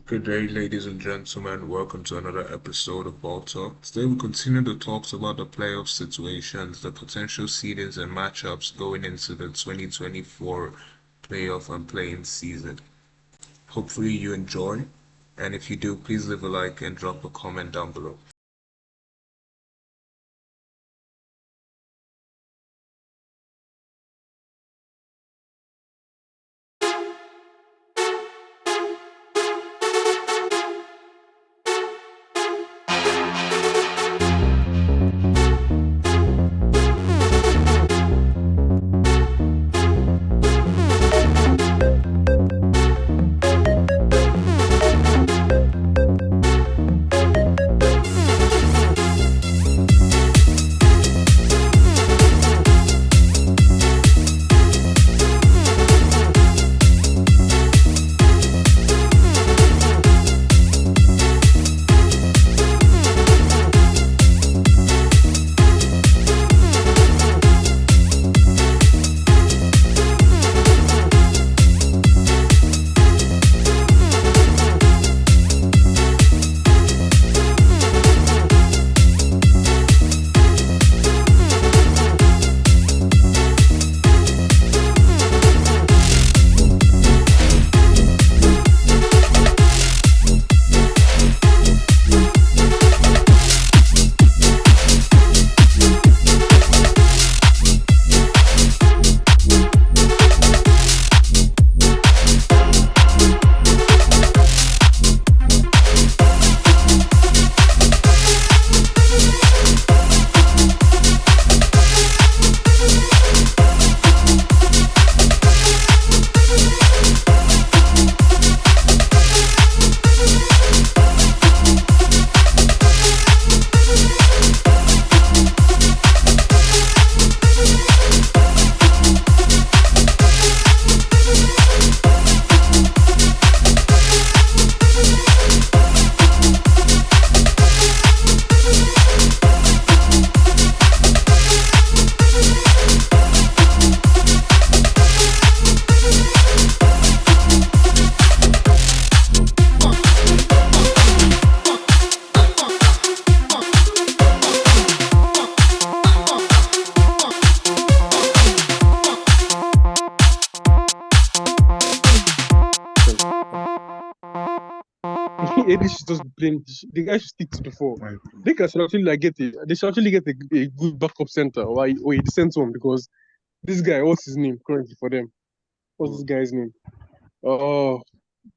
Good day, ladies and gentlemen. Welcome to another episode of Ball Talk. Today we continue the talks about the playoff situations, the potential seedings and matchups going into the 2024 playoff and playing season. Hopefully you enjoy, and if you do, please leave a like and drop a comment down below. AD should just be playing. The guy should stick to the four. They should actually they should actually get a good backup center or a decent one because this guy, what's his name currently for them? What's this guy's name? Oh,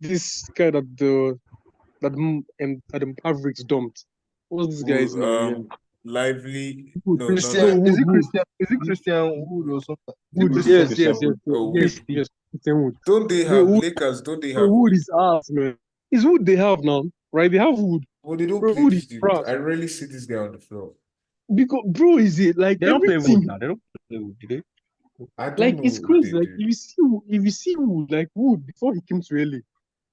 this guy that the Mavericks dumped. What's this guy's name? Lively. Wood. No, Christian, not is it Wood. Christian? Is it Christian Wood or something? Wood. Is it Yes, Christian yes, Wood? yes, yes, Christian Wood. Don't they Bro, have Wood, Lakers? Don't they bro, have? Wood is ass, man. It's Wood they have now, right? They have Wood. Well, they don't Bro, play Wood this is dude. trash. I rarely see this guy on the floor. Because, bro, is it like They don't play everything? Wood now. They don't play Wood, do they? I don't Like know it's who crazy. they Like do. if you see Wood, like Wood before he came to LA,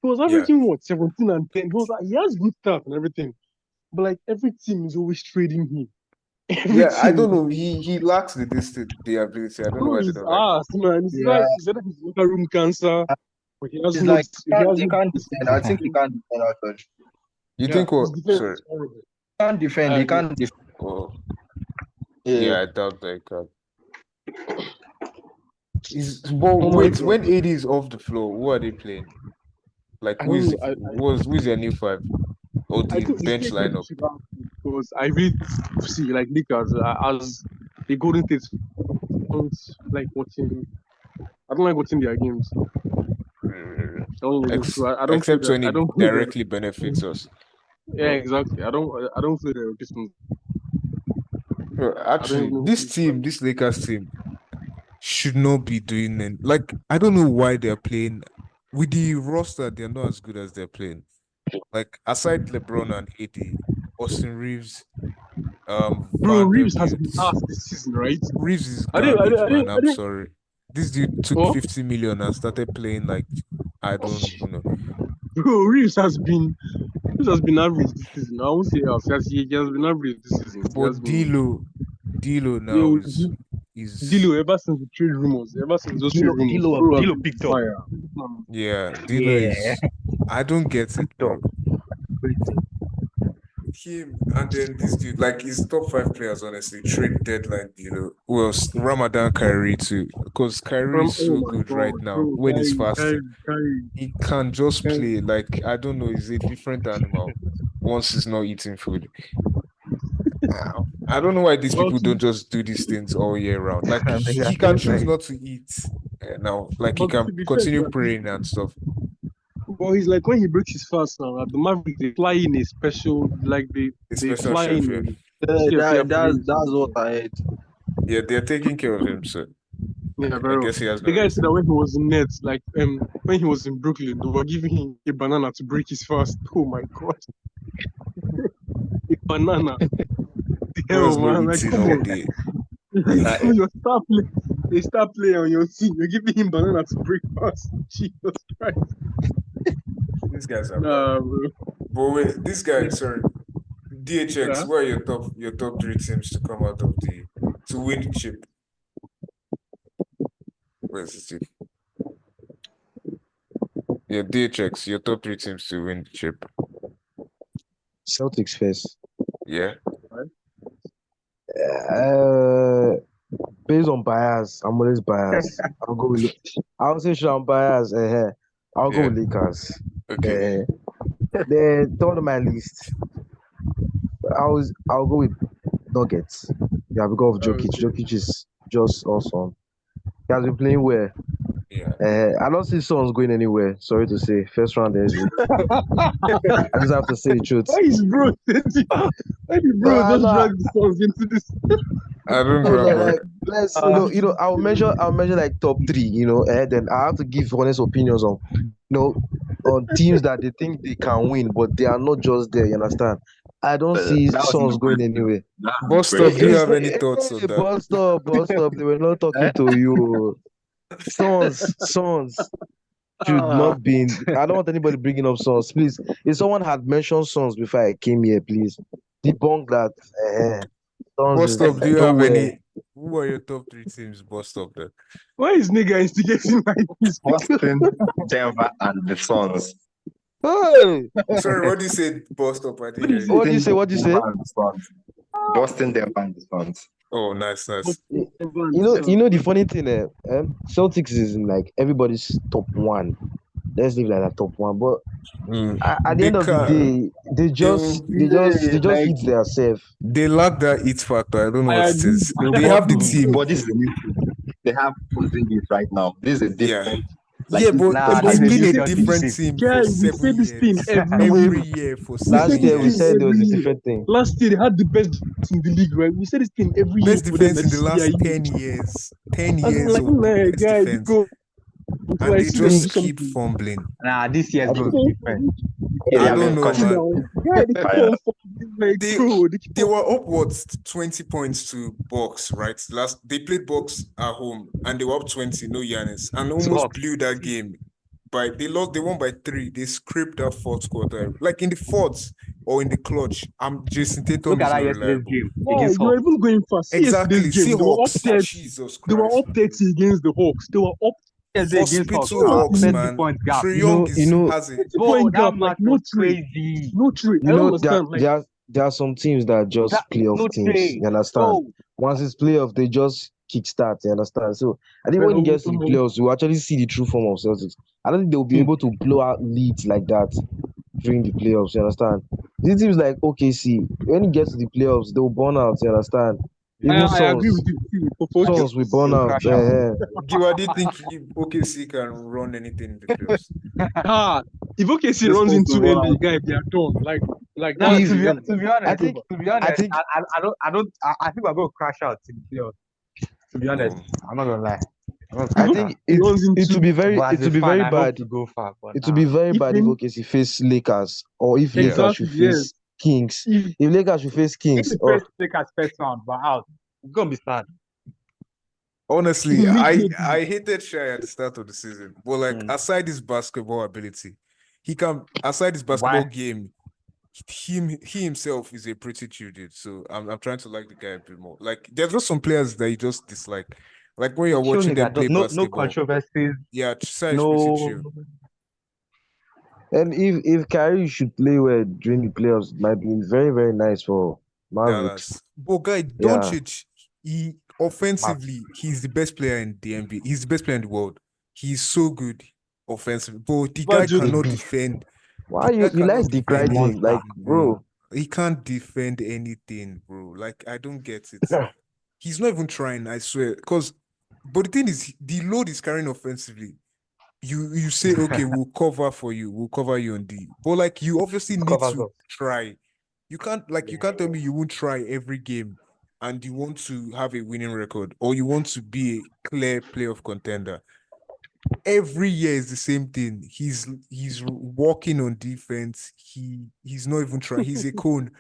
he was averaging what 17 and 10. He was like, he has good stuff and everything, but like every team is always trading him. Every Yeah, I team, don't know. He lacks the ability. I don't know bro, why they is don't like him. ass, man. It's Yeah, like he's either his locker room cancer, but he has it's no. like He has he no. can't defend. I think he can't defend actually. You Yeah, think his what? defense Sorry. is horrible. He can't defend. I He agree. can't defend. Oh, Yeah. yeah, I doubt they can. But Oh my wait, God. when AD is off the floor, who are they playing? Like I who don't is know. who's their new five or I the think bench it's going lineup? because I really see like Lakers as the Golden State don't like watching. I don't like watching their games. I don't like Ex- so I don't feel except that when I it don't feel that. directly benefits us. Yeah, exactly. I don't feel that this one. Bro, actually, even this team, this Lakers team, should not be doing it. Like, I don't know why they're playing with the roster. They're not as good as they're playing. Like, aside LeBron and AD, Austin Reeves, Bro, Reeves has been Vanderbilt. asked this season, right? Reeves is I didn't. garbage, I man. didn't. I'm sorry. This dude took Oh? 50 million and started playing like I don't even know. Bro, Reeves has been average this season. I won't say else. He has been average this season. He But has been. D'Lo now Yo, is Dilo, ever since the trade rumors, ever since those trade rumors, bro has Dilo been picked up. fire. yeah, D'Lo Yeah. I don't get it, bro. Crazy. Him and then this dude, like his top five players, honestly, trade deadline, well, Ramadan Kyrie too, because Kyrie From is oh so my good right god, now bro, when he's Kyrie, fasting. Kyrie. He can just Kyrie. play like I don't know, he's a different animal once he's not eating food. I don't know why these Well, people to, don't just do these things all year round. Like And they are he can still choose like, not to eat now, like he but can to be fair, continue bro, praying and stuff. well, he's like when he breaks his fast now, the Mavericks they fly in a special, like A they special fly chef, in yeah. a chef here for him. that's what I heard. Yeah, they're taking care of him, so Yeah, I very well. guess he has no The guy said that reason. when he was in Nets, like when he was in Brooklyn, they were giving him a banana to break his fast. Oh my god, a banana! The Who has hell, no man! Like, eating come all on. day? Like, your star play, a star player on your team, you're giving him banana to break fast. Jesus Christ! These guys are bad. Nah, bro. But wait, this guy, sorry, DHX, Yeah. what are your top three teams to come out of to win the chip? Where's the chip? Yeah, DHX, your top three teams to win the chip. Celtics first. Yeah. Based on bias, I'm always biased. I'll go with. I'll say sure I'm biased. I'll go Yeah. with Lakers. Okay. The third on my list. I'll go with Nuggets. Yeah, because of Jokic. Okay. Jokic is just awesome. He has been playing well. Yeah. I don't see Suns going anywhere. Sorry to say, first round exit. I just have to say the truth. Why is bro? Why did bro Nah, just nah. drag the songs into this? I don't No, grab like, it. let's I'll measure like top three, and then I have to give honest opinions on on teams that they think they can win, but they are not just there, you understand? I don't see That was Suns my going question. anywhere. Bust Great. up, do you It's have like, any thoughts on that? bust up. They were not talking to you. Suns should not be I don't want anybody bringing up Suns, please. If someone had mentioned Suns before I came here, please debunk that. Suns Bust is up, do you have nowhere. any? Who are your top three teams? Bust up then. Why is nigga instigating like this? Boston, Denver, and the Suns. Hey, Sorry, what do you say? Bust up, I didn't hear you. what do you say? What do you say? Denver and the Suns. Boston, Denver, and the Suns. Oh, nice. You know the funny thing, Celtics is in like everybody's top one. Let's leave like that top one. But at the end of the day, they just eat their self. They lack that it factor. I don't know I what it agree. is. No, They but- have the team. But this is a new team. They have Porzingis right now. This is a different. Yeah, but Nah, it's this been is a a different team. team Yeah, for we 7 say this years. thing every year for We 7 Last said year this we thing said there was a every year. different thing. Last year they had the best defense in the league, right? We said this thing every best year. for them, defense in the like, last yeah, 10 years. 10 I was years like, of the man, best guy, defense. go. And I they see them do just keep something. fumbling. Nah, this year's I goal think- is different. Yeah, I they don't have know, concussion. man. Guy, they keep Fire. on fucking, like, They- bro, they keep They on- were upwards 20 points to Bucks, right? They played Bucks at home and they were up 20, no Giannis, and almost Bucks. blew that game. They won by 3. They scraped that fourth quarter. Like in the fourth or in the clutch, Jason Tatum Look is at that not yesterday's reliable. game Yeah, against you were Hawks. even going fast. See Exactly. yesterday's game, they were up Seahawks. 30. Jesus They were Christ. up 30 against the Hawks. They were up Yesterday against Hawks. Hospital Hawks, 30 man. points gap. Trae You know- Young you know- has it. 30 Bro, point that gap, match like, no was trade. crazy. No trade. I You don't know, understand. Like, there are some teams that are just playoff No teams. trade. You understand? Oh, Once it's playoff, they just kickstart. You understand? So I think when it gets to the playoffs, you actually see the true form of Celtics. I don't think they'll be able to blow out leads like that during the playoffs. You understand? These teams like OKC, when it gets to the playoffs, they'll burn out. You understand? Even I agree Suns, with you. For Suns will burn out. crash out. Giwa, do you think OKC can run anything in the playoffs? If OKC This runs whole into thing LA, around. guy, they are done. Like no, that's If- the end. to be honest, I think- I think- think we're going to crash out in the playoffs. To be honest, I'm not gonna lie. I'm gonna I crash think out. He runs it into- would be very But as a fan, I hope bad. to go far. But It would be very If bad if any- OKC face Lakers or if Lakers Exactly, should face Kings. If If Lakers should face if Kings, the oh, first Lakers first round, but out, it's gonna be sad. Honestly, I Immediately. hated Shai at the start of the season. But like aside his basketball ability, aside his basketball Why? game, he himself is a pretty chill dude. So I'm trying to like the guy a bit more. Like there's just some players that you just dislike. Like when you're watching them play no basketball. controversies, Yeah, Shai is pretty chill. And if Kyrie should play well during the playoffs, it might be very, very nice for Mavericks. Dallas. But guy, Yeah. Doncic, he offensively, he's the best player in the NBA. He's the best player in the world. He's so good offensively. But the guy Imagine- cannot Beast. defend. Why The you guy cannot guys defend decried him? Monster. Like, bro. He can't defend anything, bro. Like, I don't get it. He's not even trying, I swear. But the thing is, the load is carrying offensively. You say, okay, we'll cover for you. We'll cover you on D. But like, you obviously need Covers to up. try. You can't tell me you won't try every game and you want to have a winning record or you want to be a clear playoff contender. Every year is the same thing. He's working on defense. He's not even trying. He's a cone.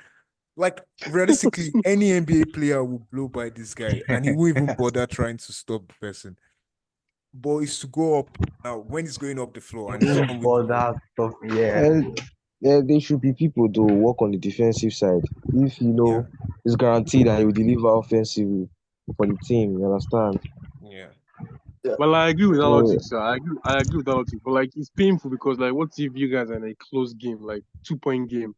Like, realistically, any NBA player will blow by this guy and he won't even bother trying to stop the person. But it's to go up now when he's going up the floor and he's come with For that stuff, yeah. And yeah, there should be people to work on the defensive side. If it's guaranteed that he will deliver offensively for the team, you understand? yeah. Well, I agree with that So- logic, sir. I agree with that logic. But like, it's painful because like, what if you guys are in a close game, like 2-point game?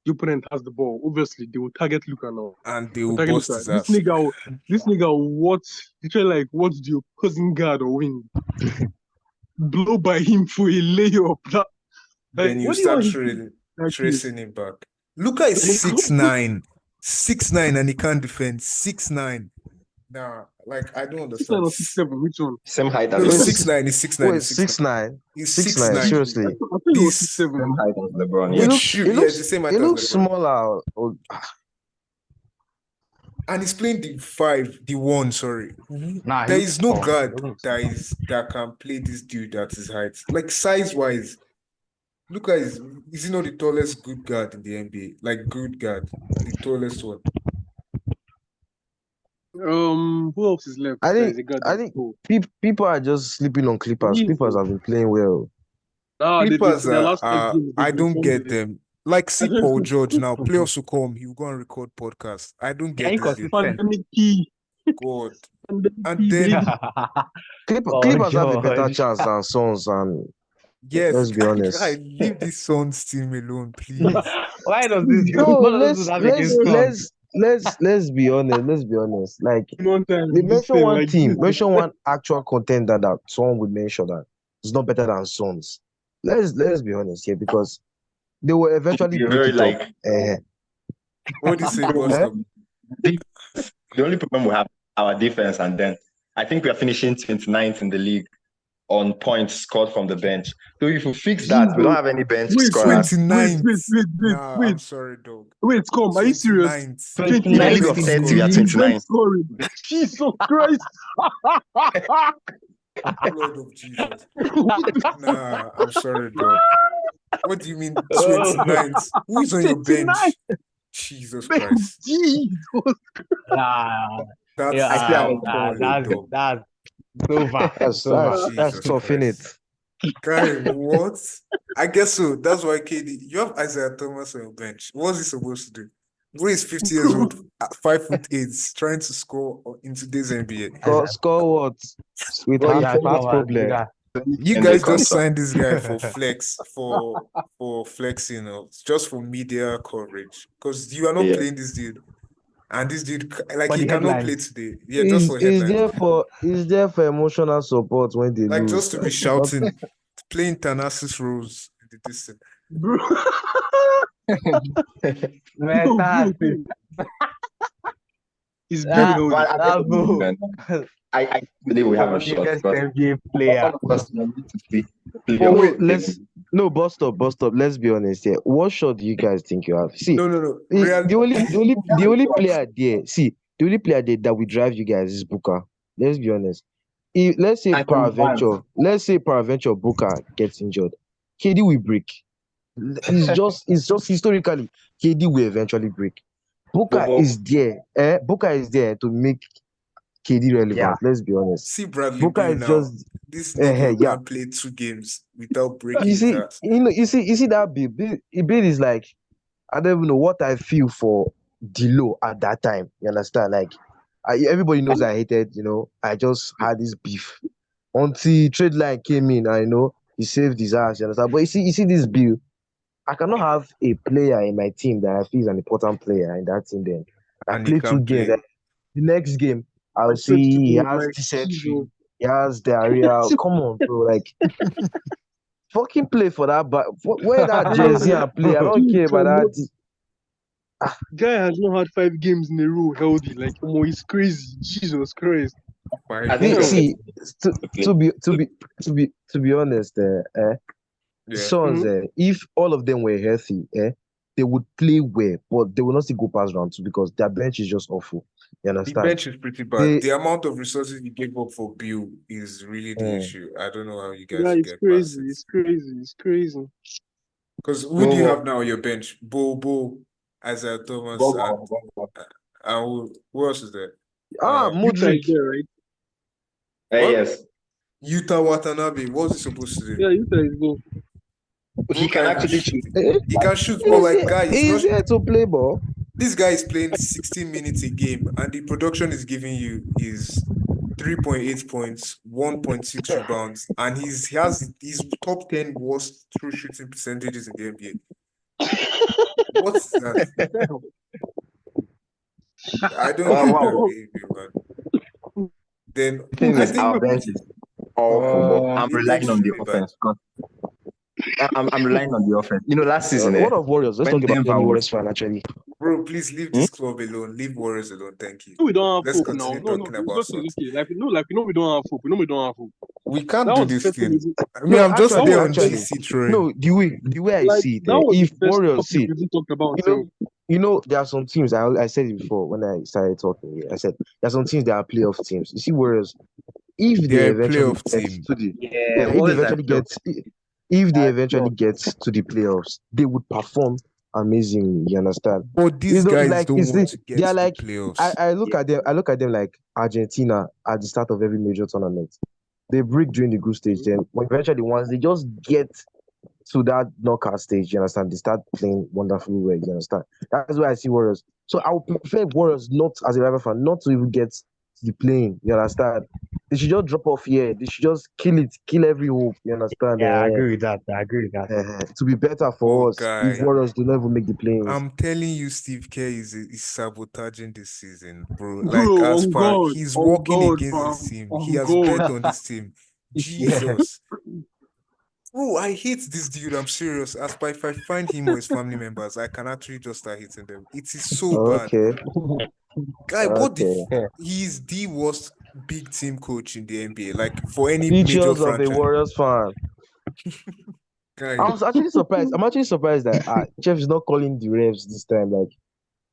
The opponent has the ball. Obviously, they will target Luka now. And they will Target bust Luka. his This ass. nigga will watch. Literally, like, watch the opposing guard or wing. Blow by him for a layup. That, Then you what do you start want him to do? tracing him back. Luka is 6'9", 6'9", and he can't defend 6'9". Nah, like I don't 6'9" understand. or 6'7", which one? Same height No, as he's Wait, 6'9", he's 6'9", Wait, he's 6'9". 6'9", He's 6'9", 6'9". seriously. I thought it was He's- 6'7". same height as LeBron. It Yeah. Yeah. looks, shoot, it yeah, looks, the same height it as looks LeBron. smaller. Oh, And he's playing the 1, sorry. Nah, There he is no looks tall. guard He looks that can play this dude at his height. Like size-wise, Luka is he not the tallest good guard in the NBA? Like good guard, the tallest one. Who else is left? I There think- is a guy I that's think- tall. people are just sleeping on Clippers. Easy. Clippers have been playing well. Clippers their last five are games, I they've don't been get dominant. them. Like see Paul George now, playoffs will come, he'll go and record podcast. I don't get this dude. Inconsistent. Pandemic key. God. Pandemic And key, then- baby. Oh, Clippers have a better George. chance than Suns, and Yes, Let's be honest. guy, leave this Suns team alone, please. Why does this dude? no, what does this let's have against Suns? let's be honest. Let's be honest. Like One time, they this mention thing, one like, team, this- mention one actual contender that someone would mention that is not better than Suns. Let's be honest here because they will eventually You're break very it up. like What do you say, boss? the only problem we have our defense, and then I think we are finishing 29th in the league on points scored from the bench. So if we fix that, we don't have any bench Wait, scorers. 29th. Wait, Nah, I'm wait. sorry, dog. Wait, come. Are you serious? 29th. In a league of 29th. 30, we are 29. Scoring. Jesus Christ. Lord of Jesus. Nah, I'm sorry, dog. What do you mean 29th? Who is on your bench? 29th. Jesus Christ. Jesus. Nah, That's yeah, I still have nah, a that's over. That's over. that's Jesus tough, innit? Guy, what? I guess so. That's why KD. You have Isaiah Thomas on your bench. What's he supposed to do? Bro is 50 years old, 5'8", trying to score in today's NBA. Score what? With Well, heart Yeah, problem. yeah. You And guys they just contract. signed this guy for flex for flexing, just for media coverage. Because you are not Yeah. playing this dude, and this dude like For he the cannot headlines. play today. Yeah, just for headlines. Is there for emotional support when they Like lose. just to be shouting, playing Thanasis roles in the distance. Bro. Man, No, that's bro. He's Ah, big. But That's man, I believe we have a shot. biggest But NBA player. all of us need to play Oh, your wait, game. bust up. Let's be honest here. What shot do you guys think you have? See, No. the only player there. See, the only player there that will drive you guys is Booker. Let's be honest. Let's say I can Paraventure Booker gets injured, KD will break. It's just historically KD will eventually break. Booker But- is there. Booker is there to make KD relevant. Yeah. Let's be honest. See Bradley Booker Beal is now. just This nigga yeah. can't play 2 games without breaking you his see, ass. you see that bid is like I don't even know what I feel for D'Lo at that time. You understand? Like everybody knows I hated. I just had this beef until trade line came in. I know he saved his ass. You understand? But you see this bill. I cannot have a player in my team that I feel is an important player in that team. Then I And he play 2 can't games. play. The next game, I'll Set to see he go, has like, dysentery, Jesus. he has diarrhea. Come on, bro. Like, fucking play for that. But wear that jersey and play. I don't care about that. Guy has not had 5 games in a row healthy. Like, he's crazy. Jesus Christ. I think Damn. See, to, okay. to be honest, the Yeah. Suns, if all of them were healthy, they would play well, but they will not still go past round 2 because their bench is just awful. You The understand? bench is pretty bad. They- The amount of resources you gave up for Bill is really the issue. I don't know how you guys Yeah, it's get past crazy. it. It's crazy. It's crazy. Because who do you Go have now on your bench? Bo, Isaiah Thomas, Go. and who else is there? Utah Mudrik. is there, right? What? Yes. Yuta Watanabe. What's he supposed to do? Yeah, Utah is there. He can actually shoot. He can shoot, but like guys, He's here to play ball. this guy is playing 16 minutes a game, and the production is giving you is 3.8 points, 1.6 rebounds, and he has his top 10 worst true shooting percentages in the NBA. What's that? I don't Wow, like wow. that behavior, man. Then The thing I is, our think bench is awful, but I'm it relying looks on the really bad. offense. I'm relying on the offense. You know, last season, What of Warriors? Let's when talk about Denver any was- Warriors fan actually. Bro, please leave this club alone. Leave Warriors alone. Thank you. No, we don't have Let's hope now. continue No, talking no, about it's okay, Suns. it's okay. We don't have hope. We don't have hope. We can't That do was the this first thing. season. I mean, I'm just actually- there on actually, GC train. No, the way I Like, see it, that was if the first Warriors topic see, we didn't talk about. you know, there are some teams. I said it before when I started talking here. I said there are some teams that are playoff teams. You see, Warriors, if they They're a eventually playoff get team. to the Yeah, if they eventually get if they Yeah, eventually get to the playoffs, they would perform amazingly. You understand? But these know, guys like, don't it's want the- to get they are to like- the playoffs. I look at them like Argentina at the start of every major tournament. They break during the group stage, then when eventually once they just get to that knockout stage, you understand, they start playing wonderfully well, you understand. That's why I see Warriors. So I would prefer Warriors not as a rival fan, not to even get to the playing, you understand. They should just drop off here. They should just kill every hope, you understand. Yeah, I agree with that. I agree with that. To be better for Oh, us guy. if Warriors do not even make the playing. I'm telling you, Steve Kerr is sabotaging this season, bro. Bro, Like, as on per, God, he's on working God, against fam, this team. on He has God. bet on this team. Jesus. Bro, I hate this dude. I'm serious. As per, if I find him or his family members, I can actually just start hitting them. It is so bad. Okay. Guy, what the Okay. he's the worst big team coach in the NBA. Like, for any major Pictures of a franchise. Warriors fan. Guy, I was actually surprised. I'm actually surprised that Jeff is not calling the refs this time. Like,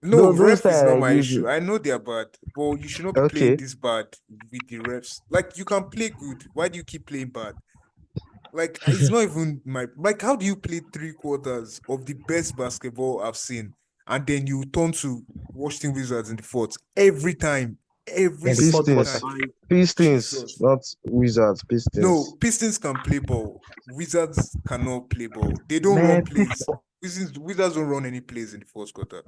no, those ref is time, not like, my usually- issue. I know they're bad, but you should not be Okay. playing this bad with the refs. Like, you can play good. Why do you keep playing bad? Like, it's not even my like. How do you play 3/4 of the best basketball I've seen, and then you turn to Washington Wizards in the fourth every time, every Yeah, the single Pistons. time? Pistons, Jesus. not Wizards. Pistons. No, Pistons can play ball. Wizards cannot play ball. They don't Man, run plays. Wizards don't run any plays in the fourth quarter.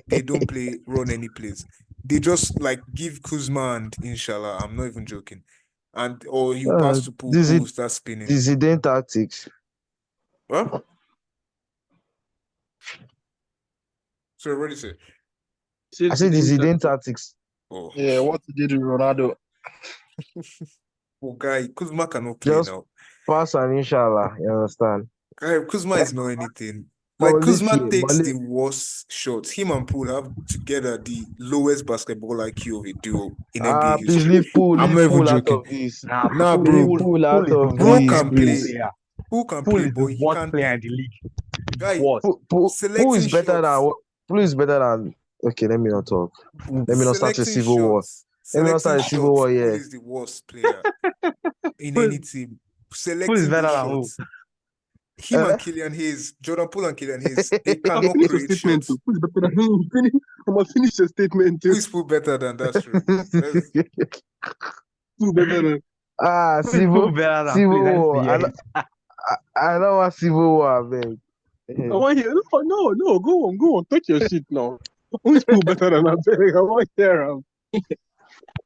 They don't run any plays. They just like give Kuzma and Inshallah. I'm not even joking. Or you pass to Poole, this is- Poole start spinning. The Zidane tactics. What? So what did you say? I said the Zidane tactics. Oh, Yeah, what he did with Ronaldo. oh guy, Kuzma cannot play Just- now. Pass and inshallah. You understand? Guy, Kuzma is not anything. Like Malik Kuzma here, takes Malik. the worst shots. Him and Poole have together the lowest basketball IQ of a duo in NBA Please history. leave Poole. I'm Leave not even Poole out joking. of this. Nah, Leave bro. Poole out of Poole this. can play. please. Yeah. Who can Poole play, is but the he worst can't. player in the league. Guy, Worst. Poole selecting is better shots. than. Poole is better than. Okay, let me not talk. Let me not start a Selecting civil war. shots. Let me not Selecting start a civil shots. war, Poole yeah. is the worst player in Poole- any team. Selecting Poole is better those than who? shots. Him Eh? and Killian Hayes, Jordan Poole and Killian Hayes, they cannot Finish your create statement. shots. Who's better than him? I'm gonna finish your statement. Who is Poole better than that's true? That's- Who's better than? Poole Civil better than Civil Poole, war. let's be I don't want civil war, man. I want to hear. No. Go on. Talk your shit now. Who's Poole better than Abel? I want to hear him.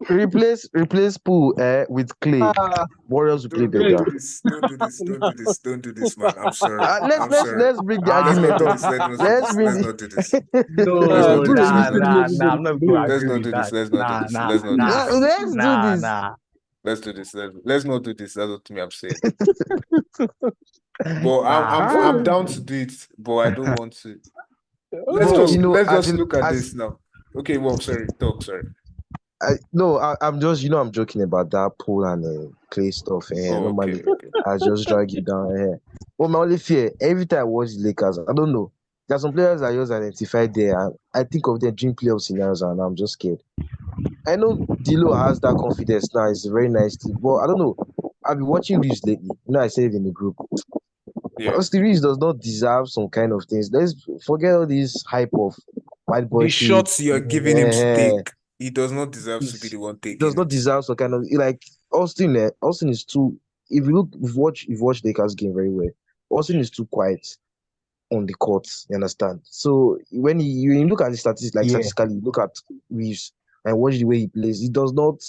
replace Poole with Clay. Ah, Warriors will play Don't better. do this. Don't do this. Don't do this. Don't do this, man. I'm sorry. Let's I'm let's sorry. let's bring the Let's not argument do up. this. Let's not do Let's this. bring Let's the not do this. Let's no, not do Bro, this. nah, everybody, nah, nah. I'm not going to Let's agree not with do this. that. Let's not do Nah, this. nah, Let's not do nah, this. let's do nah, this. nah. Let's do this. Let's not do this. That's what me I'm saying. But Nah. I'm down to do it. But I don't want to. Let's But just oh, let's as just in look at as this now. Okay. Well, sorry. Talk. Sorry. I'm just I'm joking about that Poole and Clay stuff. Oh, okay. Normally Okay. I just drag it down here. But my only fear every time I watch the Lakers, I don't know. There are some players I just identified there, and I think of them dream playoff scenarios, and I'm just scared. I know D'Lo has that confidence now. It's a very nice thing, but I don't know. I've been watching Reeves lately. I said it in the group. Yeah. Austin Reeves does not deserve some kind of things. Let's forget all this hype of white boy The shit. shots you're giving him to Eh, take, he does not deserve to be the one he taking does not it. deserve some kind of like Austin. Austin is too. If you look, you've watched Lakers game very well. Austin is too quiet on the court. You understand? So when you look at the statistics, like Yeah. statistically, look at Reeves and watch the way he plays. He does not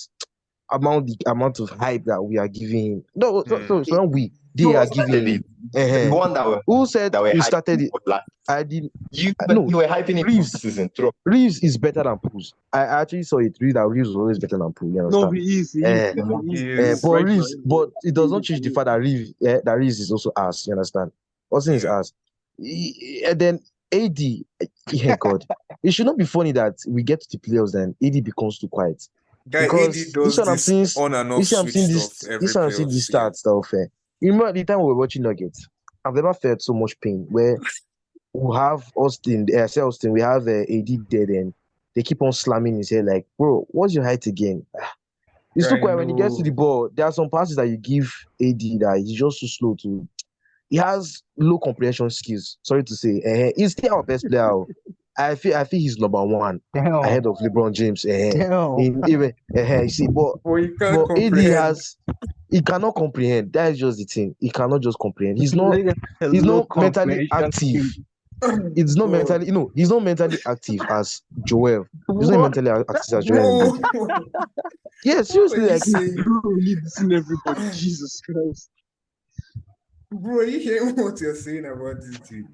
amount the amount of hype that we are giving him. No, it's not we. They are giving him. The one Who said that were you hyping started it? was last. I did. You No, were hyping him Reeves. this season. True. Reeves is better than Poole. I actually saw it. That Reeves was always better than Poole. You no, understand? he is. He Eh, is. He He is. is. but Right Reeves, now, but it does not he change the is. fact that Reeves is also ass. You understand? Austin is Yeah. ass. And then AD, yeah, God, it should not be funny that we get to the playoffs then AD becomes too quiet. Guy, Because AD does this one I'm this seeing, on and off this one I'm switch seeing stuff every this one I'm seeing playoff this season. start stuff. You remember the time we were watching Nuggets? I've never felt so much pain where we have Austin, say Austin, we have AD dead and they keep on slamming his head like, bro, what's your height again? It's too I quiet when he gets to know. the ball. There are some passes that you give AD that he's just too slow to. He has low comprehension skills. Sorry to say, he's still our best player. I feel he's number one Damn. ahead of LeBron James. Damn. Even you see, but Well, you can't AD comprehend. he cannot comprehend. That is just the thing. He cannot just comprehend. He's not Low mentally comprehension active. skills. It's not God. mentally, he's not mentally active as Joel. He's not What? mentally active as Joel. Embiid. Bro, Yeah, what are seriously, you like saying? Bro, you dissing everybody. Jesus Christ. Bro, are you hearing what you're saying about this dude?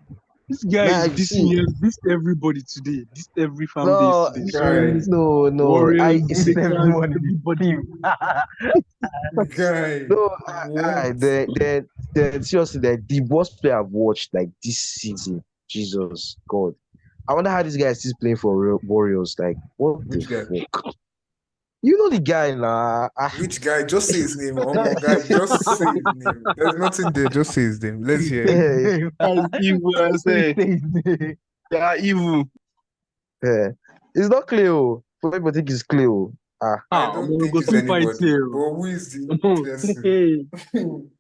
This guy Like, is see, this everybody today. This every fan no, base today. Guy. Suns, no. Warriors, It's See, Lakers, everyone in the everybody. team. Guy. no, What? the seriously, the worst player I've watched like this season. Jesus God, I wonder how this guy is still playing for Warriors. Like, what Which guy? the fuck? You know the guy, nah. Which guy? Just say his name. Guy, just say his name. There's nothing there. Just say his name. Let's hear it. Yeah, Evil, I say. Say- Yeah, evil. yeah. It's not Cleo. People think it's Cleo. I don't we think go it's see fight anybody. here. But who is the person? Hey,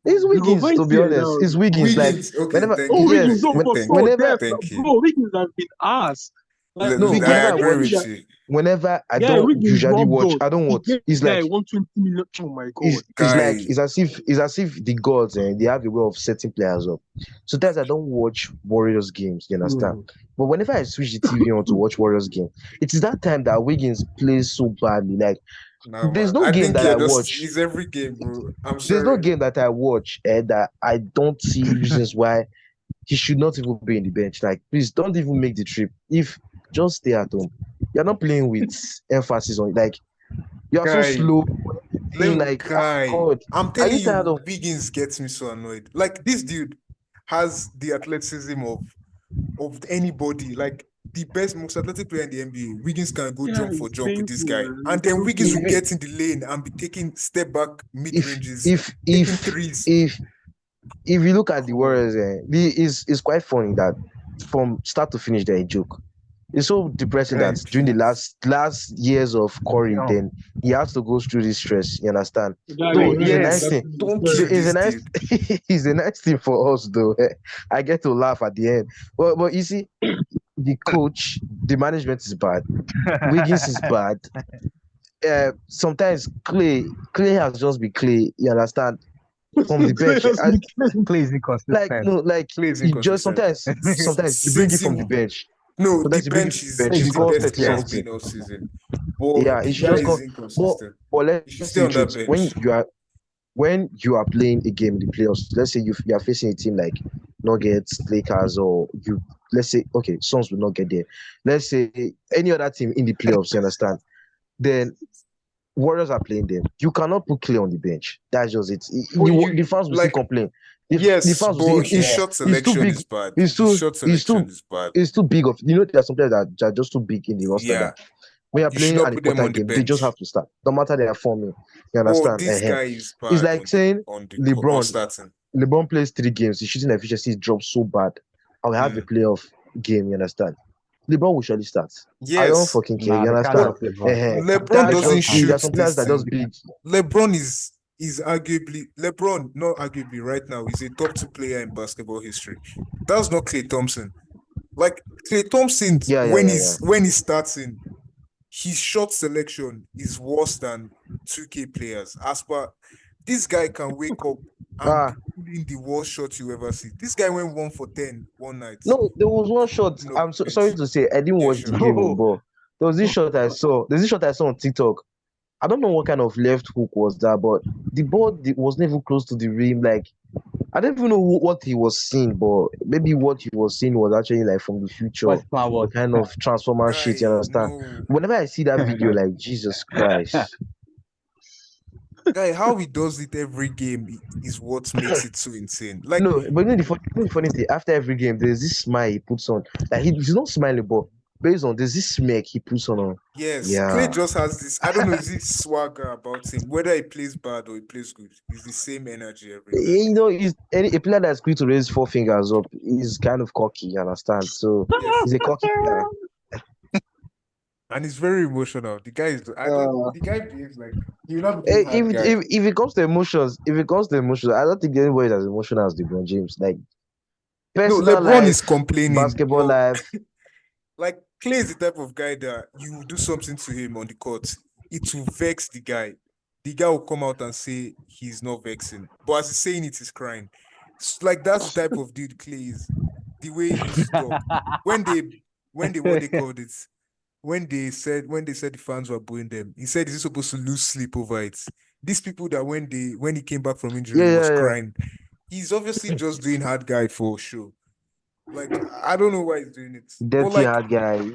It's we go Wiggins, fight to be here honest. now. It's Wiggins. Like, Wiggins. Okay, whenever, thank Oh, you. yes, Wiggins, oh, Thank for you. sure. whenever, Yes, Thank you. bro, Wiggins has been ass. Like, no, the I guy, agree watch, with you. whenever I yeah, don't Wiggins usually rubbed watch, on. I don't The watch. It's guy, like 120 million. Oh my God. it's like Guy. it's as if the gods and they have a way of setting players up. Sometimes I don't watch Warriors games, you understand? But whenever I switch the TV on to watch Warriors game, it is that time that Wiggins plays so badly. Like Nah, there's man. no I game think that you're I just watch. it's every game, bro. I'm There's no sorry. game that I watch that I don't see reasons why he should not even be in the bench. Like, please don't even make the trip. If just stay at home. You're not playing with emphasis on it. Like you are so Guy. slow. Being like, Guy. God, I'm are telling you tired you, of? Wiggins gets me so annoyed. Like this dude has the athleticism of anybody. Like the best, most athletic player in the NBA. Wiggins can go Yeah, jump for it's jump with this painful, guy, man. and then It's Wiggins will painful. get in the lane and be taking step back mid If ranges, if taking if threes. if you look at the Come on. Warriors, it's quite funny that from start to finish they're a joke. It's so depressing Guy, that during the please. last years of Corey, Yeah. then he has to go through this stress. You understand? Guy, So Wait, it's a yeah. nice thing. Don't Sorry. kill It's a this nice, dude. it's a nice thing for us, though. I get to laugh at the end. But you see, the coach, the management is bad. Wiggins is bad. Sometimes Clay has just been Clay. You understand? From the bench, Clay is like inconsistent. no, like Clay is he just inconsistent. sometimes you bring it from the bench. No, So the that's a big bench is bench. is He the scores best 30 he has something. been all season. But Yeah, the he should guy just is come. But inconsistent. let's He should stay say the on that truth. bench. When you are playing a game in the playoffs, let's say you are facing a team like Nuggets, Lakers, or let's say okay, Suns will not get there. Let's say any other team in the playoffs, you understand? Then Warriors are playing them. You cannot put Clay on the bench. That's just it. But The fans will still like complain. The yes, fans will say but his it's shot it's too selection big. is bad. It's His too shot it's selection too is bad. it's too big of there are some players that are just too big in the roster Yeah, that when you're you should playing not an put them important on the game, they just bench. have to start. No matter they are forming. You But understand? this guy is It's bad like saying on LeBron starting. LeBron plays 3 games, his shooting efficiency drops so bad. I will have a playoff game, you understand? LeBron will surely start. I don't Yes, fucking care, Nah, you they can't understand? stop LeBron. LeBron That's doesn't just it. There are shoot some players this that just thing. big. LeBron is arguably LeBron, not arguably right now, is a top 2 player in basketball history. That's not Klay Thompson. Like Klay Thompson, Yeah. when he's starting, his shot selection is worse than 2K players. As per this guy can wake up and be Ah, pulling the worst shot you ever see. This guy went 1 for 10 one night. no, there was one shot. No, I'm sorry to say, I didn't Yeah, watch sure. the game, but there was this shot I saw. There's this shot I saw on TikTok. I don't know what kind of left hook was that, but the ball was never close to the rim. Like I don't even know what he was seeing, but maybe what he was seeing was actually like from the future, What's the power? kind of transformer shit. You Guy, understand? no. Whenever I see that video, like Jesus Christ. Guy, how he does it every game is what makes it so insane. Like, No, but the funny thing, after every game, there's this smile he puts on. Like he's not smiling, but based on there's this smirk he puts on. yes, Yeah. Clay just has this. I don't know, is this swagger about him? Whether he plays bad or he plays good, it's the same energy every time. You know, a player that's quick to raise 4 fingers up is kind of cocky, you understand? So Yes. he's a cocky player. And he's very emotional. The guy is. The guy behaves like he will not be a hard guy. If it comes to emotions, I don't think anybody is as emotional as LeBron James. Like No, personal LeBron life, is complaining. basketball but, life. Like Clay is the type of guy that you do something to him on the court, it will vex the guy. The guy will come out and say he's not vexing, but as he's saying it, he's crying. Like that's the type of dude Clay is. The way he used to talk when they what they called it when they said the fans were booing them, he said he's supposed to lose sleep over it. These people that when he came back from injury Yeah, was yeah. crying. He's obviously just doing hard guy for show. Like I don't know why he's doing it. But Dirty like hard guy.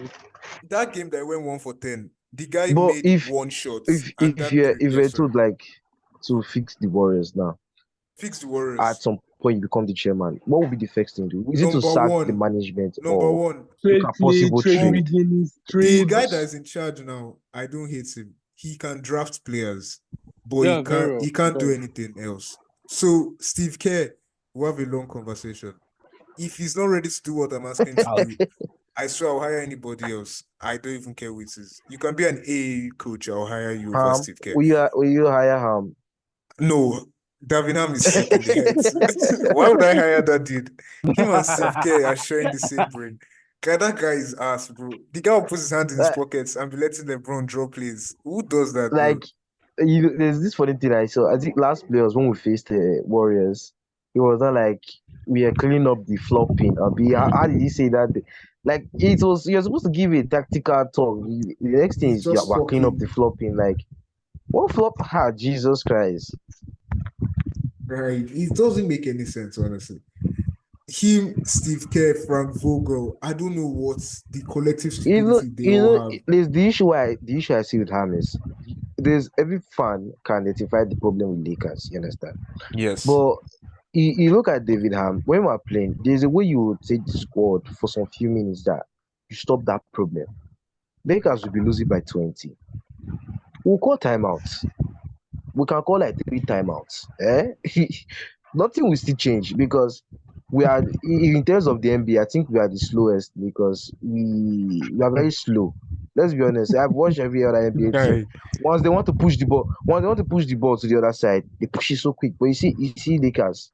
that game that went 1 for 10, the guy But made one shot if and that three. if Yeah, you're sorry. told like to fix the Warriors now, Fix the Warriors. at some point you become the chairman, what would be the first thing to do? Is it to Number sack one. the management Number or one, Trade a Clay, possible trade trade? Wiggins, the trade. guy that is in charge now, I don't hate him. He can draft players, but Yeah, very well. he can't do Very. anything else. So Steve Kerr, we'll have a long conversation. If he's not ready to do what I'm asking him to do, I swear I'll hire anybody else. I don't even care who it is. You can be an AAU coach, I'll hire you over Steve Kerr. Will you hire Ham? No, Davinham is sick in the head. Why would I hire that dude? Him and Steve Kerr are sharing the same brain. Guy, that guy is ass, bro. The guy will put his hand in his Like- pockets and be letting LeBron draw plays. Who does that, Like there's this funny thing I saw. I think last playoffs when we faced the Warriors, it was not like we are cleaning up the flopping. How did he say that? Like it was you're supposed to give a tactical talk. The next thing He's is just we're cleaning up fucking- the flopping. Like what flop? Jesus Christ! bro? Right. It doesn't make any sense, honestly. Him, Steve Kerr, Frank Vogel, I don't know what the collective stupidity they all have. There's the issue I see with Ham is there's every fan can identify the problem with Lakers. You understand? Yes. But you look at David Ham, when we're playing, there's a way you would take the squad for some few minutes that you stop that problem. Lakers will be losing by 20. We'll call timeouts. We can call like 3 timeouts. Nothing will still change because we are in terms of the NBA, I think we are the slowest because we are very slow. Let's be honest. I've watched every other NBA team. Once they want to push the ball to the other side, they push it so quick. But you see Lakers,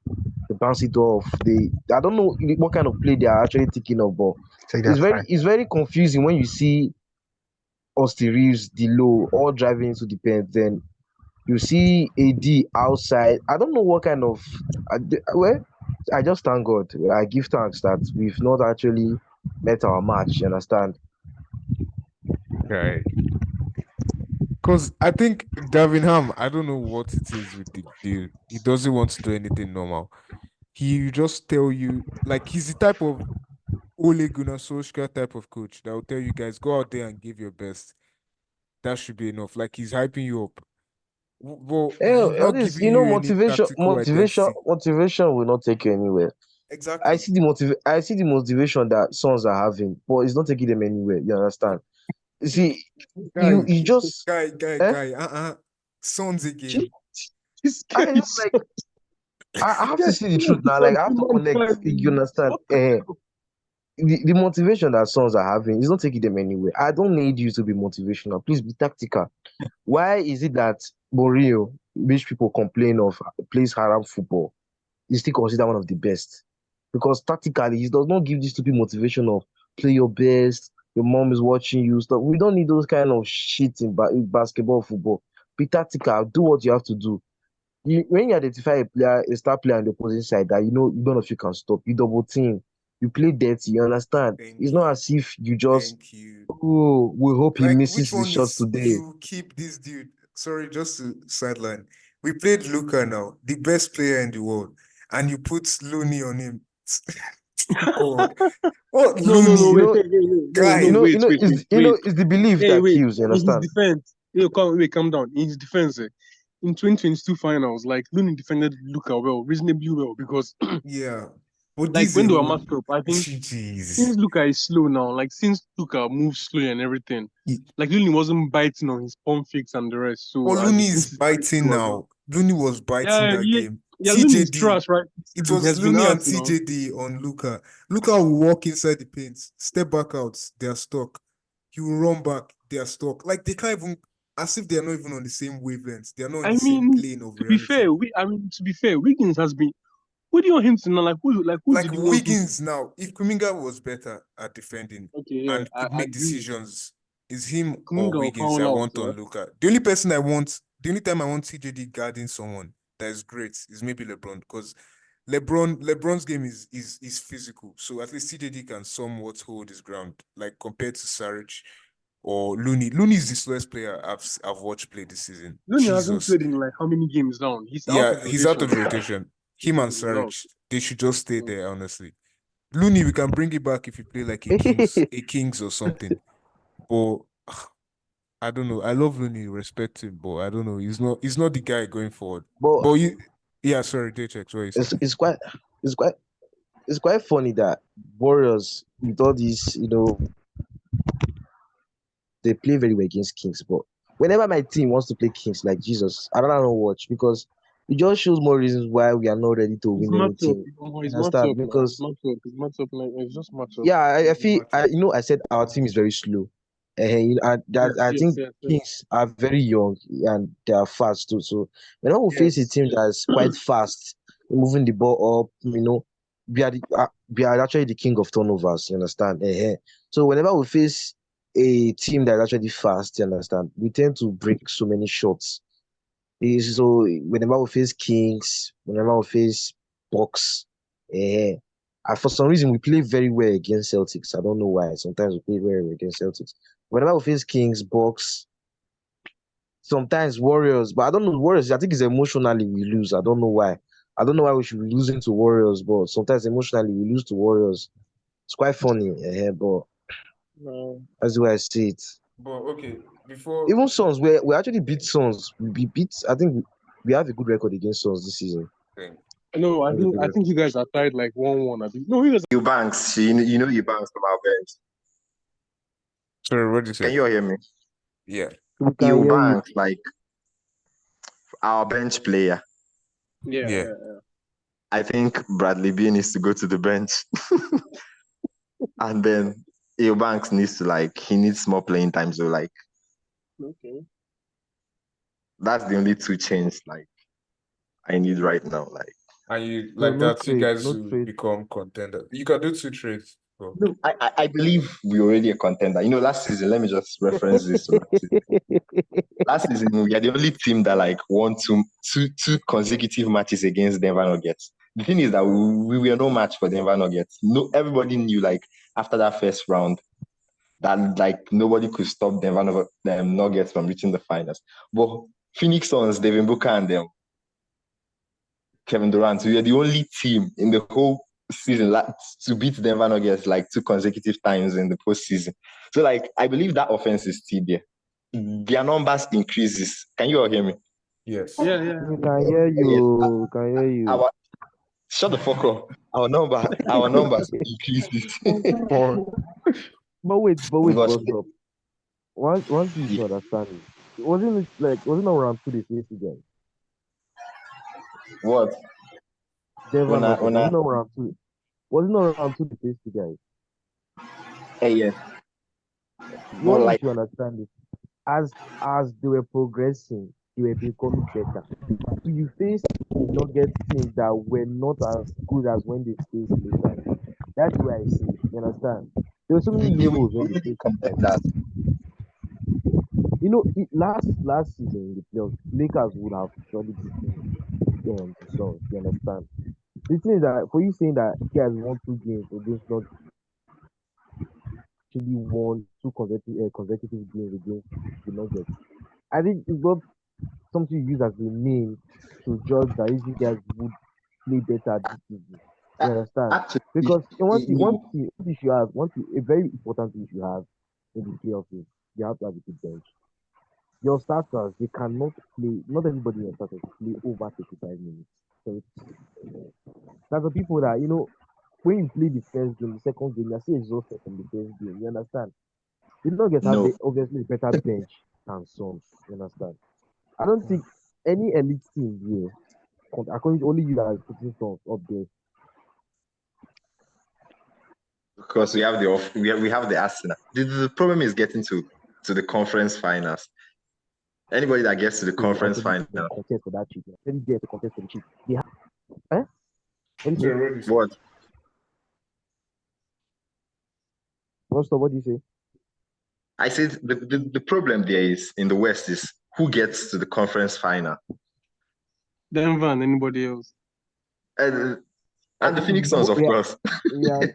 they bounce it off. I don't know what kind of play they are actually thinking of, but it's very confusing when you see Austin Reeves, D'Lo, all driving into the paint. Then you see AD outside. I don't know what kind of. I just thank God. I give thanks that we've not actually met our match. You understand? Right. Because I think Davinham, I don't know what it is with the deal. He doesn't want to do anything normal. He just tell you, like, he's the type of Ole Gunnar Solskjaer type of coach that will tell you guys, go out there and give your best. That should be enough. Like, he's hyping you up. But he's All not this, giving you any motivation, tactical identity. motivation will not take you anywhere. Exactly. I see the motivation that sons are having, but it's not taking them anywhere. You understand? You see, Guy, you just eh? Sons again. This guy I am is like I have to see the truth now. Like I have to connect. You understand? The motivation that sons are having is not taking them anywhere. I don't need you to be motivational. Please be tactical. Why is it that Mourinho, which people complain of, plays haram football, is still considered one of the best? Because tactically, he does not give this stupid motivation of play your best. Your mom is watching you. Stuff. We don't need those kind of shit in basketball, football. Be tactical. Do what you have to do. When you identify a star player on the opposite side that you know none of you can stop, you double team, you play dirty, you understand? Thank It's you. not as if you just, Thank you. oh, we hope he Like, misses which his one shots is today. you keep this dude? Sorry, just to sideline. We played Luca now, the best player in the world, and you put Looney on him. God, what no, Looney, wait, know, guy? it's the belief Hey, that wait. kills, you In his understand? defense, calm down. In his defense, in 2022 finals, like Looney defended Luka well, reasonably well, because Yeah, but like this when they were alone, matched up, I think jeez. since Luka is slow now, like since Luka moves slowly and everything, He- like Looney wasn't biting on his pump fakes and the rest. But So and Looney is since he's quite biting slow as well. now. Looney was biting Yeah, that yeah, game. yeah. Looney is TJD. trash, right? It He was has been Looney and out now. TJD on Luca. Luca will walk inside the paint, step back out, they are stuck. He will run back, they are stuck. Like, they can't even, as if they are not even on the same wavelength. They are not on I the same mean, plane of to be reality. fair, Wiggins has been. Who do you want him to know? Who Like did you want him to? Wiggins now, if Kuminga was better at defending Okay, yeah, and I could make agree. decisions, is him or Kuminga will Wiggins foul I out, want on right? Luca. The only time I want TJD guarding someone that is great is maybe LeBron, because LeBron's game is physical. So at least TJD can somewhat hold his ground, like compared to Saric or Looney. Looney is the slowest player I've watched play this season. Looney hasn't Jesus. played in like how many games now? He's out Yeah, of he's out rotation. of the rotation. Him and He's out. Saric, they should just stay Mm. there, honestly. Looney, we can bring it back if you play like a Kings or something. But I don't know. I love Looney, respect him, but I don't know. He's not the guy going forward. But But yeah, sorry, J-Check, what you saying? it's quite it's quite funny that Warriors with all these, they play very well against Kings. But whenever my team wants to play Kings, like Jesus, I don't know watch because it just shows more reasons why we are not ready to He's win matched up. anything. He's You matched understand? up now. Because He's matched up. Like it's just matched up. yeah, I feel Matchup. I said our team is very slow. I think Yes. Kings are very young and they are fast too. So whenever we face a Yes. team that's quite fast, moving the ball up, we are actually the king of turnovers. You understand? So whenever we face a team that is actually fast, you understand, we tend to break so many shots. So whenever we face Kings, whenever we face Bucks, eh, and for some reason we play very well against Celtics. I don't know why. Sometimes we play very well against Celtics. Whenever we face Kings, Bucks, sometimes Warriors, but I don't know Warriors. I think it's emotionally we lose. I don't know why. I don't know why we should be losing to Warriors, but sometimes emotionally we lose to Warriors. It's quite funny, but that's the way I see it. But okay, before Even Suns, we actually beat Suns. We beat. I think we have a good record against Suns this season. No, We have a good I think you guys are tied like 1-1. No, you guys. Eubanks, you know Eubanks from our bench. sorry, what did you say? Can you all hear me? Yeah. We can hear you. Eubanks, like our bench player. Yeah. I think Bradley Beal needs to go to the bench. And then Eubanks needs to he needs more playing time. So Okay. that's the only two change I need right now. And you So like no that, you trade, guys no will trade. become contender. You can do 2 trades. So. No, I believe we're already a contender. Last season, let me just reference this to last season. Last season, we are the only team that won two consecutive matches against Denver Nuggets. the thing is that we were no match for Denver Nuggets. No, everybody knew like after that first round that like nobody could stop Nuggets from reaching the finals. But Phoenix Suns, Devin Booker, and Kevin Durant, we were the only team in the whole season to beat Denver Nuggets like 2 consecutive times in the postseason. So like I believe that offense is still there. Their numbers increases. Can you all hear me? Yes. Yeah, yeah. We can hear you. We can hear you. Our shut the fuck up. Our numbers increases. But wait, Because boss up. One thing you should understand is, wasn't it around 2 days yesterday? what? Denver When I Nuggets, when I wasn't around 2 days yesterday. yes. But One thing you like should understand is, as they were progressing, they were becoming better. So you faced the Nuggets teams that were not as good as when they faced Lakers. That's why I see it. You understand? There were so many they were loopholes when they already faced Lakers. contenders. Last season in the playoffs, Lakers would have surely beaten the Suns. You understand? The thing is that for you saying that he has won 2 games against not actually won two consecutive games against the Nuggets, I think it's not something you use as a name to judge that if you guys would play better this season. You understand? Actually, Because he- one thing, a very important thing you have in the playoffs is you have to have a good bench. Your starters, they cannot play. Not everybody in your starters play over 35 minutes. So that's the people that when you play the first game, the second game, you're still exhausted from the first game. You understand? The Nuggets have no. obviously a better bench than some. You understand? I don't think any elite team here, according to only you that are putting Suns up there. Because we have the Arsenal. The problem is getting to the conference finals. Anybody that gets to the conference Actually final, contest for that cheat. Actually there to contest for the cheat. They have, eh? What do you Yeah, say? ready. what? What do you say? I said the problem there is in the West is who gets to the conference final. Denver and anybody else. And the Phoenix Suns, of Yeah, course. yeah.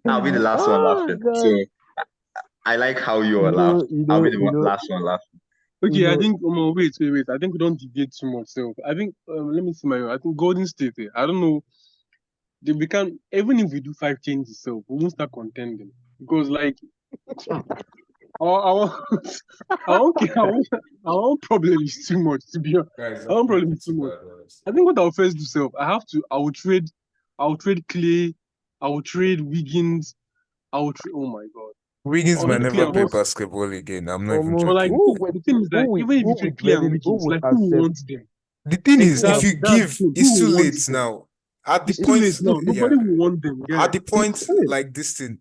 I'll be the last one Oh laughing. God. So I like how you all laughed. I'll be the last one laughing. Okay, I know, think wait. I think we don't deviate too much. So I think let me see I think Golden State. I don't know. They become even if we do 5 changes, so we won't start contending because like our our problem is too much to be honest. Guys, Our own problem is too much. I think what I'll first do self, I will trade Clay, I will trade Wiggins, oh my god. Wiggins I'll might trade Clay never and play almost basketball again. I'm not even but almost like joking. the thing is that even if you trade Clay and Wiggins, like who will accept want them? The thing is, if Exactly, you that's the give, thing. it's Who too will want late them? now. At the It's too point, late now. yeah, Nobody will want them. Yeah. at the point, like this thing,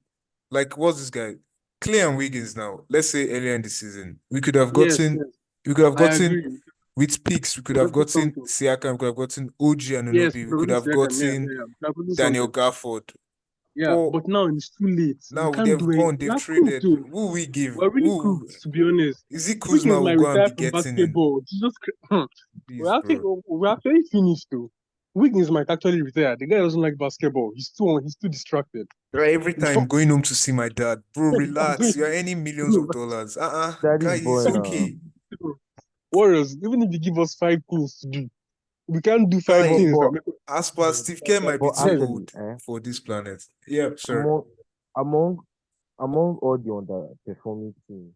like what's this guy? Clay and Wiggins now. Let's say earlier in the season, we could have Yes, gotten, yes. we could have I gotten agree. with picks, we could We have could put gotten something. Siakam, we could have gotten OG and Yes, Anunoby, we could Brody have Siakam, yeah. gotten We could put Daniel something. Gafford. Yeah, But but now it's too late. We now can't they've do it. gone, We they've are cooked, traded. too. Who we give? We're really Who cooked, to be honest. is it? Wiggins Kuzma will might go and retire be from getting in. basketball. Please, bro. We're actually finished, though. Wiggins might actually retire. The guy doesn't like basketball. He's too distracted. Right, every time going home to see my dad, bro, relax. You're earning millions of dollars. that Guy, is it's boy now. okay. Warriors, even if you give us 5 things to do, we can't do 5 things. But As per Steve Kerr might be but too actually, old for this planet. Yeah, sure. among among all the underperforming teams,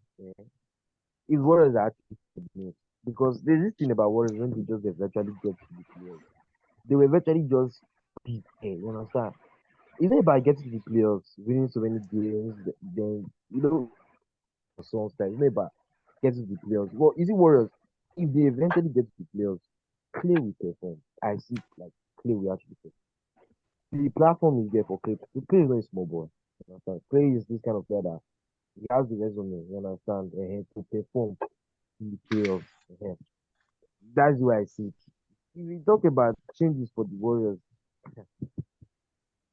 is Warriors are actually submit. Because there's this thing about Warriors when they just eventually get to the playoffs. They will eventually just be there, you understand? It's not about getting to the playoffs, winning so many games, then some style. It's not about getting to the playoffs. Well, you see, Warriors, if they eventually get to the playoffs, Clay will perform. I see like Clay will actually perform. The platform is there for Clay. Clay is not a small boy. You understand? Clay is this kind of player that he has the resume, you understand, to perform in the playoffs. That's why I see it. If we talk about changes for the Warriors,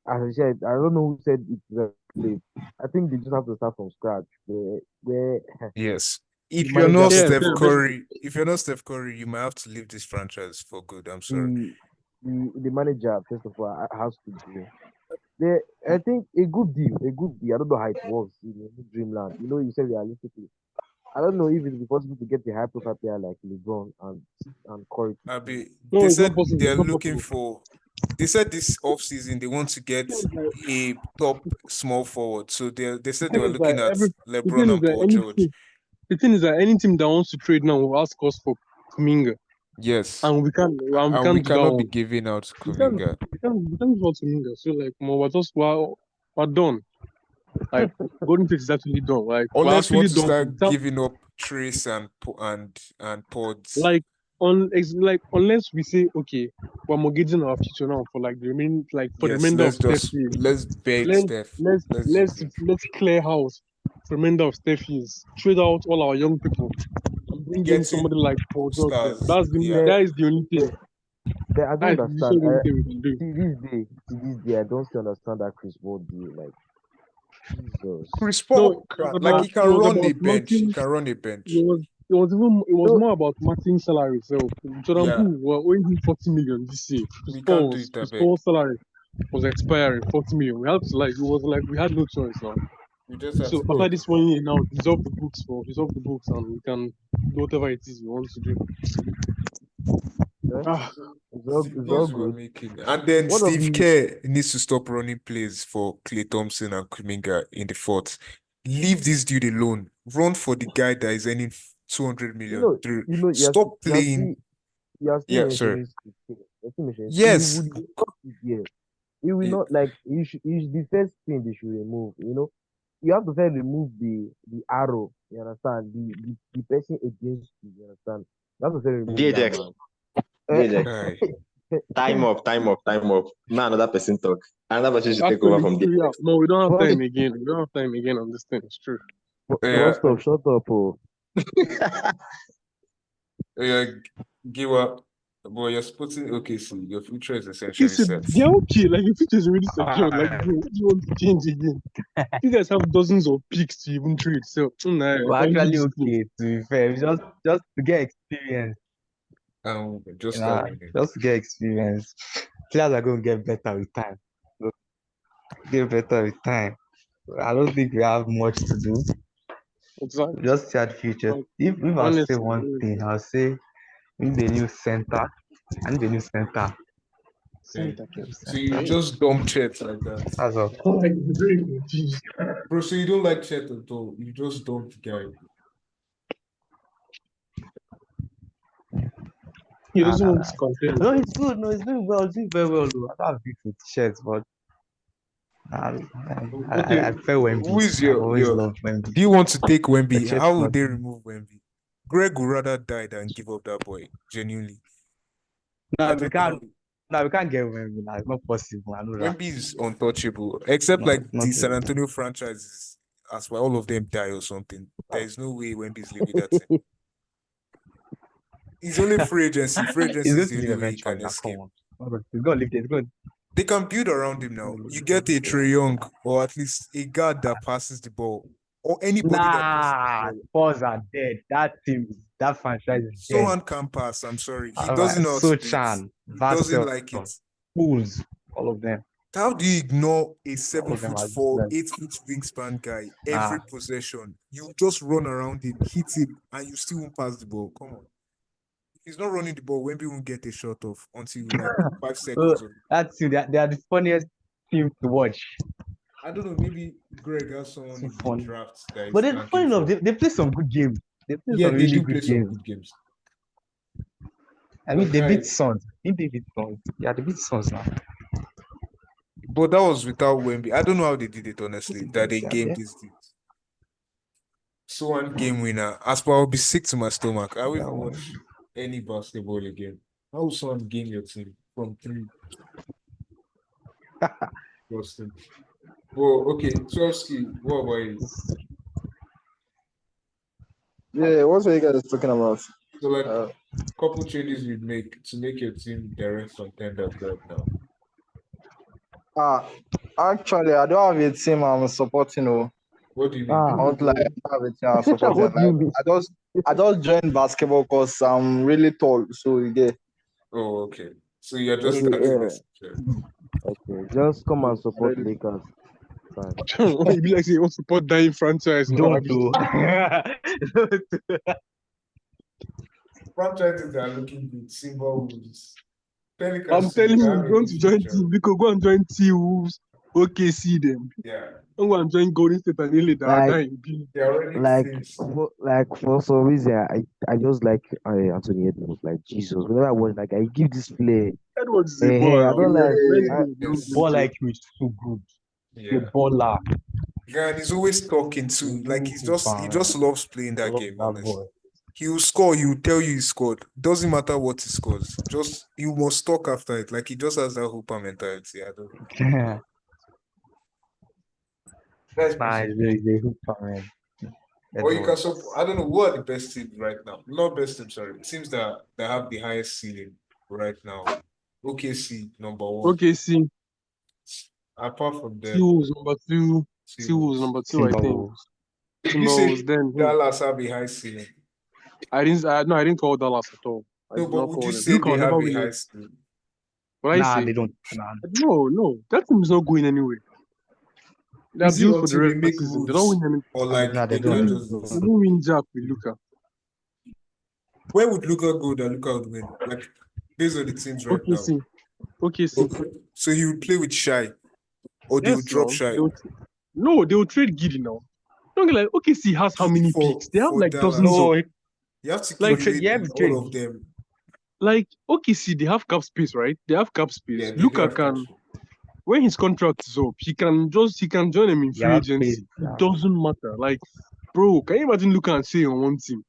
as I said, I don't know who said it's late. I think they just have to start from scratch. Where Yes. If you're manager not Yeah, first Steph of fair, all. Curry, if you're not Steph Curry, you might have to leave this franchise for good. I'm sorry. The manager first of all has to be there. I think a good deal, a good deal. I don't know how it works in dreamland. You know, you said realistically. I don't know if it will be possible to get a high profile player like LeBron and Curry to stay. Abi, no, they it's not said possible. they're It's not looking possible. for. They said this offseason they want to get a top small forward. So they The said they thing were is that looking at the thing LeBron is and that Paul George. any team that wants to trade now will ask us for Kuminga, Yes, and we and we can't do that cannot be one. giving out We can't Kuminga. we can't give out Kuminga. So like, we're done. Like Golden State is actually done. Like we're Unless you actually want to done. start giving up Trace and Pods. Like unless we say okay, we're mortgaging our future now for like the remaining for the Yes, remainder of Steph years. let's beg Let's Steph. let's Let's do let's this. let's clear house for the remainder of Steph years. Trade out all our young people and bring in somebody Getting like Paul George. Then. stars. Yeah. That is the only thing. I That don't is literally understand. the only thing we can do. To this day, I don't still understand that Chris Paul deal. Like Jesus. Chris No, Paul like he can run a bench. He can run a bench. it was No, more about Martin's salary. So Jordan yeah, Poole were owing him 40 million this year. we can't do it, I Chris beg. Paul's salary was expiring 40 million. We had to we had no choice now. We just have So to after go. this 1 year now, dissolve the books and we can do whatever it is we want to do. Eh? Ah, It's all Decisions we're good. making. And then One of Steve the Kerr needs to stop running plays for Clay Thompson and Kuminga in the fourth. Leave this dude alone. Run for the guy that is earning 200 million through. Stop playing. you're still Yeah, sorry. mentioning Steve Kerr. You're still mentioning Yes, he would not be there. He will eh, not like he should the first thing they should remove, you know. You have to first remove the arrow, you understand? The person against you understand? You have to first remove that DHX. man. DHX. guy. Time up. Now another person talk. Another person should take over actually, from true, yeah. DHX. No, we don't have But time again. We don't have time again on this thing. It's true. Yeah, shut up, oh. yeah, give up. Boy, you're supporting OKC. Your future is Okay, essentially so set. they're okay. Like your future is already secured. Like, bro, what do you want to change again? You guys have dozens of picks to even trade. So, nah, We're can you actually leave this thing? okay, to be fair. Just to get experience. Just You start know, winning. just to get experience. Players are going to get better with time. So, get better with time. I don't think we have much to do. Exactly. Just see at the future. Like, If I say honestly, one thing, I'll say we need a new center. I need a new center. center So you just dump Chet like that. That's all. Like, very confused. Bro, so you don't like Chet at all. You just dump the guy. He doesn't want to compare. No, it's good. No, it's doing well. It's doing very well. Though. I don't have beef with shirts, but I prefer Wemby. Who is I've always your loved Wemby. do you want to take The Wemby? Chet How would not- they remove Wemby? Greg would rather die than give up that boy, genuinely. I No, we don't can't. know. No, we can't get Wemby now. It's not possible. I know that. Wemby is untouchable, except No, like not the San really. Antonio franchises, as well, all of them die or something. There is no way Wemby's leaving that team. He's only free agency. Free agency He's going is to the leave only way he eventually. can Now, escape. come on. He's going to leave. He's going. They can build around him now. You get a Trae Young or at least a guard that passes the ball, or anybody that passes Nah, the ball. Spurs are dead. That franchise is dead. Someone can pass. I'm sorry, he doesn't know how to do it. Sochan, He doesn't Vassell, like it. Fools, all of them. How do you ignore a All of them are 7'4", useless. 8-foot wingspan guy every possession? You just run around him, hit him, and you still won't pass the ball. Come on. If he's not running the ball, Wemby won't get a shot off until like 5 seconds. That's they are the funniest team to watch. I don't know. Maybe Greg has someone So in the funny. draft that is But then, ranking funny enough, for- they play some good games. They play yeah, some they really do play good some games. good games. I mean, they Okay. beat Suns. They beat Suns. Yeah, they beat Suns now. But that was without Wemby. I don't know how they did it, honestly, that they Yeah, gamed yeah. this dude. So one game winner. As per, I'll be sick to my stomach. I will Yeah, even well. watch any basketball again. How will someone game your team from 3? Boston. Well, okay, Chelsea, what about you? Yeah, what were you guys talking about? So, like, Uh, couple changes you'd make to make your team direct contenders right now. actually, I don't have a team I'm supporting. Oh. What do you mean? I Ah, want like have a chance to support what them. do you mean? I just joined basketball because I'm really tall, so you get. Oh, okay. So you're just Okay, starting yeah. this. Sure. Okay, just come and support Really. Lakers. Fine. You be like say you want to support dying franchise now. Don't Abi. do. Franchises that are looking good, Silver Wolves. I'm Pelicans, too, telling they you, have if a you want good to join future. team, because go and join T Wolves, OKC them. Yeah, Don't go and join Golden State and Lily that are Like, dying. Be- they're already like, finished. for some reason, I just like Anthony Edwards. Like Jesus, whenever I watch, like I give this play. Edwards is a Hey, baller. I don't like. Let's Yeah. go. Yes. Ball like you is too good. Yeah. The baller. Yeah, and he's always talking too. Like he just loves playing that game, honestly. Boy. He will score, he will tell you he scored. Doesn't matter what he scores. Just you must talk after it. Like he just has that hooper mentality. I don't know. That's Nah, he's a hooper, man. or you can Edwards. I don't know who are the best teams right now. Not best teams, sorry. Teams that have the highest ceiling right now. OKC number one. OKC, Apart from T them, Wolves number two, T Wolves Timberwolves. number two, I think. Timberwolves. You say Timberwolves, then Dallas have a high ceiling. I didn't call Dallas at all. I No, did but not would call you them. say Luka they will never have a win high it. ceiling? What I Nah, say? they don't. Nah. No, that team is not going anywhere. They are Is it built for the until they rest of the make season. They don't moves win anything. or like Nah, they they can don't. just They don't win Jack with Luka. where would Luka go that Luka would win? Like based on the teams right now. OKC, OKC. Okay. So he would play with Shy or they Yes, would drop now. Shy. No, they will trade Giddy now. Don't get like OKC has how many For- picks? They have for like Dallas. dozens of No, You have to Like, calculate you have to trade. all of them. like OKC. They have cap space, right? They have cap space. Yeah, they do Luka have can cash. when his contract is up, he can join them in free Yeah, agency. space, yeah. It doesn't matter. Like, bro, can you imagine Luka and say on one team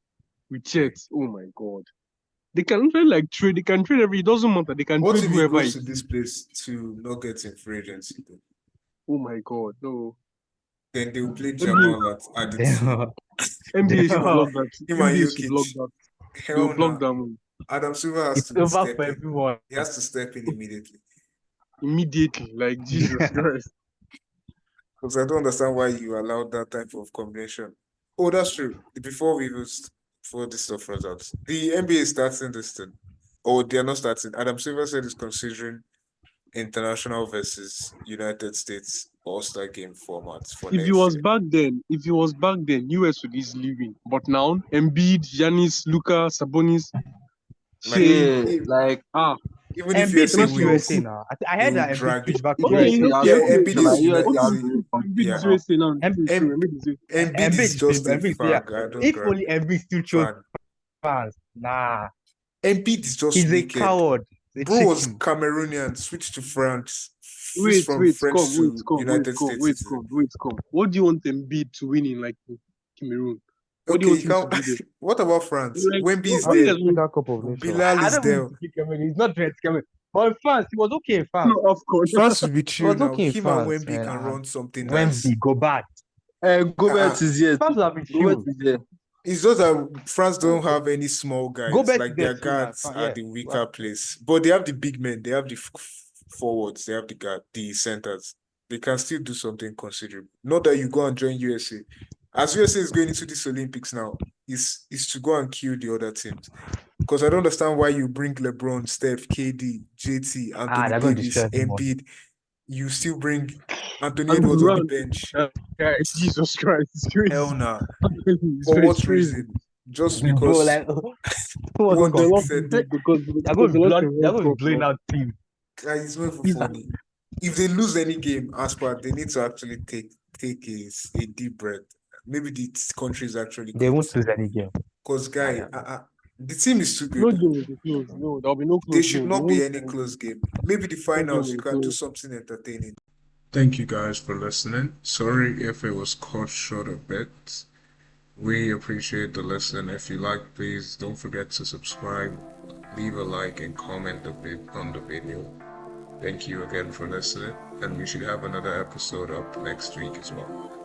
with Chet? Oh my god. They can really like trade. They can trade every. It doesn't matter. They can What trade if he whoever. goes to It, this place to not get in free agency? oh my god, no. Then they will play Jamal at the two. NBA should block that. Him and NBA should block Jokic. that. They Hell will block no. that move Adam Silver has It's to over step for in. everyone. He has to step in immediately. immediately. Like Jesus Christ. Because I don't understand why you allowed that type of combination. Oh, that's true. Before this stuff runs out, the NBA is starting this thing. Or they're not starting. Adam Silver said he's considering international versus United States All-Star game formats for If next he was year. back then, US would easily win. But now, Embiid, Giannis, Luka, Sabonis, Like, Shea, Yeah, like even if Embiid USA is wins, USA now. I they heard will that Embiid drag switched it. back to Okay, USA USA. has Yeah, to Embiid be is like United. USA has is- to be Embiid Yeah. is USA now. Em- It's true, Embiid is USA. Embiid is just a Embiid, yeah. fag. I don't If grab only Embiid still chose fan. fans. Nah, Embiid is just he's a wicked. coward. A Bro was chicken. Cameroonian, switched to France, Wait, from wait, French come, wait, to come, wait, United come, States. wait, citizen. come, wait, come. What do you want Embiid to win in like Cameroon? What do Okay, you you want him can't. to do? What about France? Like, Wemby is what do you there. guys want? Africa Cup of Nations. Bilal I is don't there. want to kick Cameroon. He's not trying to Cameroon. But in France, he was okay in France. No, of course. France will be He chill was now. okay in Him France, and Wemby man. can run something nice. Wemby, go back. Gobert is here. France will have been Gobert chill. is here. It's just that France don't have any small guys. Go back Like to their their team now. guards are Yeah. the weaker place, but they have the big men. They have the forwards. They have the centers. They can still do something considerable. Not that you go and join USA. As USA is going into this Olympics now, is to go and kill the other teams. Because I don't understand why you bring LeBron, Steph, KD, JT, Anthony they're going to Davis, destroy everyone. Embiid. You still bring Anthony And Edwards on the Durant. bench. Guys, Jesus Christ, it's crazy. Hell nah. It's For very what crazy. reason? Just Bro, because like, one They team lost said because they're going to they lost blood, the they're World going to Cup blowing now. out team. guys, it's not even funny. If they lose any game, as per, they need to actually take a deep breath. Maybe the country is actually They good. won't lose any game. Because guy, the team is too No good. game will be close. No, there'll be no close There should game. not They be won't- any close game. Maybe the game finals, will you be can do close. something entertaining. Thank you guys for listening. Sorry if it was cut short a bit. We appreciate the listen. If you like, please don't forget to subscribe, leave a like, and comment a bit on the video. Thank you again for listening, and we should have another episode up next week as well.